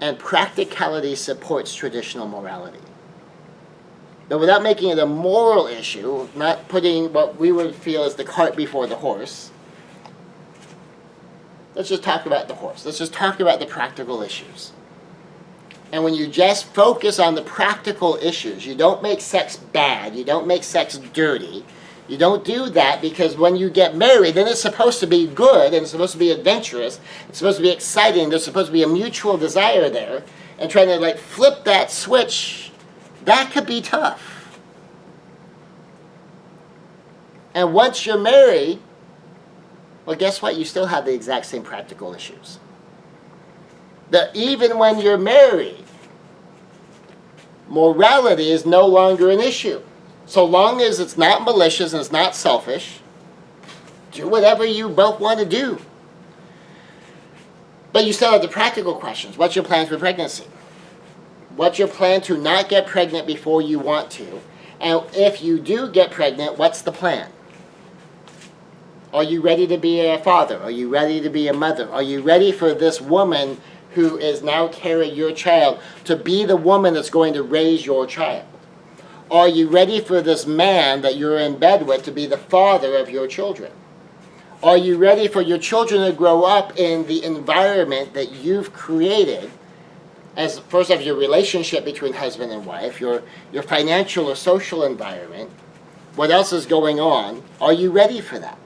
And practicality supports traditional morality. But without making it a moral issue, not putting what we would feel is the cart before the horse, let's just talk about the horse. Let's just talk about the practical issues. And when you just focus on the practical issues, you don't make sex bad, you don't make sex dirty. You don't do that because when you get married, then it's supposed to be good, and it's supposed to be adventurous, it's supposed to be exciting, there's supposed to be a mutual desire there, and trying to flip that switch, that could be tough. And once you're married, well, guess what? You still have the exact same practical issues. That even when you're married, morality is no longer an issue. So long as it's not malicious and it's not selfish, do whatever you both want to do. But you still have the practical questions. What's your plan for pregnancy? What's your plan to not get pregnant before you want to? And if you do get pregnant, what's the plan? Are you ready to be a father? Are you ready to be a mother? Are you ready for this woman who is now carrying your child to be the woman that's going to raise your child? Are you ready for this man that you're in bed with to be the father of your children? Are you ready for your children to grow up in the environment that you've created as, first of your relationship between husband and wife, your financial or social environment? What else is going on? Are you ready for that?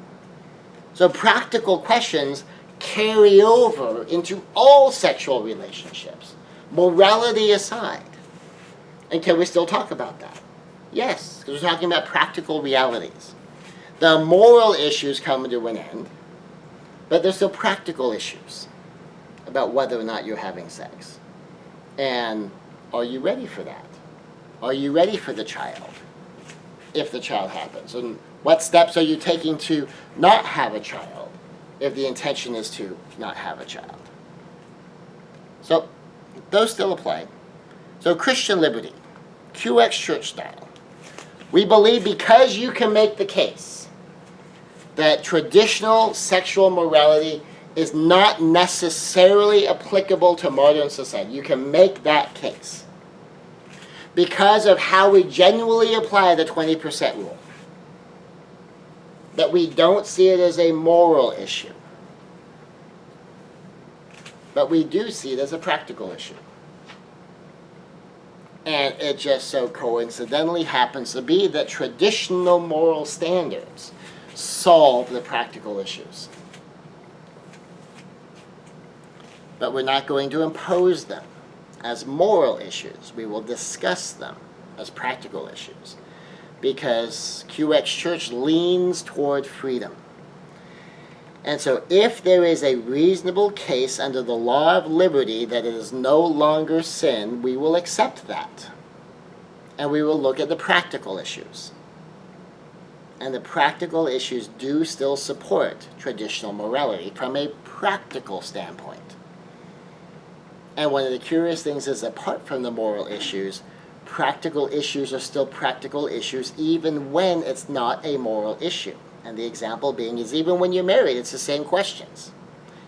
So practical questions carry over into all sexual relationships, morality aside. And can we still talk about that? Yes, because we're talking about practical realities. The moral issues come to an end, but there's still practical issues about whether or not you're having sex. And are you ready for that? Are you ready for the child, if the child happens? And what steps are you taking to not have a child, if the intention is to not have a child? So, those still apply. So, Christian liberty, QX church style. We believe because you can make the case that traditional sexual morality is not necessarily applicable to modern society. You can make that case because of how we genuinely apply the 20% rule. That we don't see it as a moral issue, but we do see it as a practical issue. And it just so coincidentally happens to be that traditional moral standards solve the practical issues. But we're not going to impose them as moral issues. We will discuss them as practical issues, because QX Church leans toward freedom. And so if there is a reasonable case under the law of liberty that it is no longer sin, we will accept that. And we will look at the practical issues. And the practical issues do still support traditional morality from a practical standpoint. And one of the curious things is, apart from the moral issues, practical issues are still practical issues even when it's not a moral issue. And the example being is, even when you're married, it's the same questions.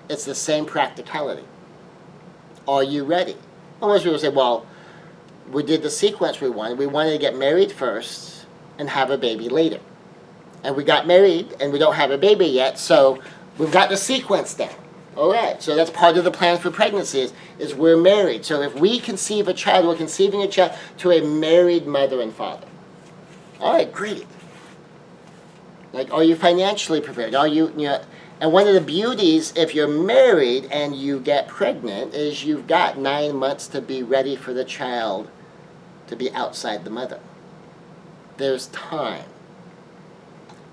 It's the same practicality. Are you ready? Well, most people say, well, we did the sequence we wanted. We wanted to get married first and have a baby later. And we got married and we don't have a baby yet, so We've got the sequence down. All right, so that's part of the plan for pregnancy is we're married. So if we conceive a child, we're conceiving a child to a married mother and father. All right, great. Like, are you financially prepared? Are you know? And one of the beauties, if you're married and you get pregnant, is you've got 9 months to be ready for the child to be outside the mother. There's time.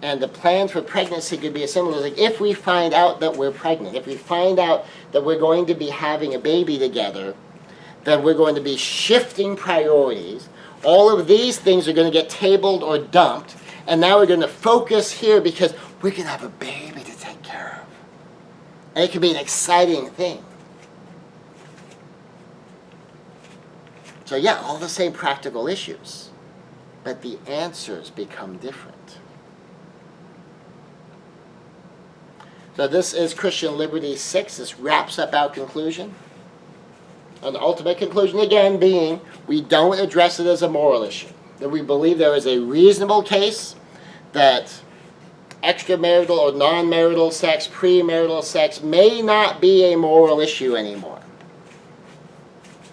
And the plan for pregnancy could be as simple as, like, if we find out that we're pregnant, if we find out that we're going to be having a baby together, then we're going to be shifting priorities. All of these things are going to get tabled or dumped, and now we're going to focus here because we're going to have a baby to take care of. And it could be an exciting thing. So yeah, all the same practical issues, but the answers become different. So this is Christian Liberty 6. This wraps up our conclusion. And the ultimate conclusion, again, being we don't address it as a moral issue. That we believe there is a reasonable case that extramarital or non-marital sex, premarital sex may not be a moral issue anymore.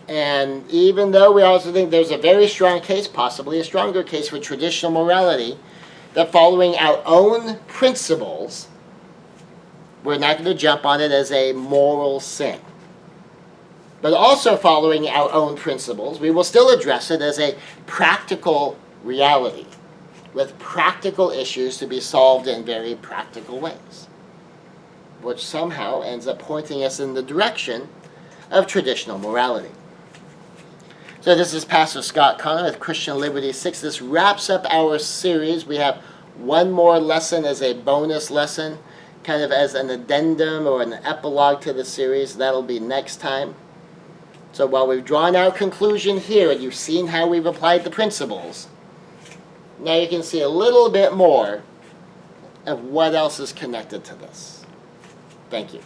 And even though we also think there's a very strong case, possibly a stronger case for traditional morality, that following our own principles, we're not going to jump on it as a moral sin. But also following our own principles, we will still address it as a practical reality, with practical issues to be solved in very practical ways, which somehow ends up pointing us in the direction of traditional morality. So this is Pastor Scott Connor with Christian Liberty 6. This wraps up our series. We have one more lesson as a bonus lesson, kind of as an addendum or an epilogue to the series. That'll be next time. So while we've drawn our conclusion here and you've seen how we've applied the principles, now you can see a little bit more of what else is connected to this. Thank you.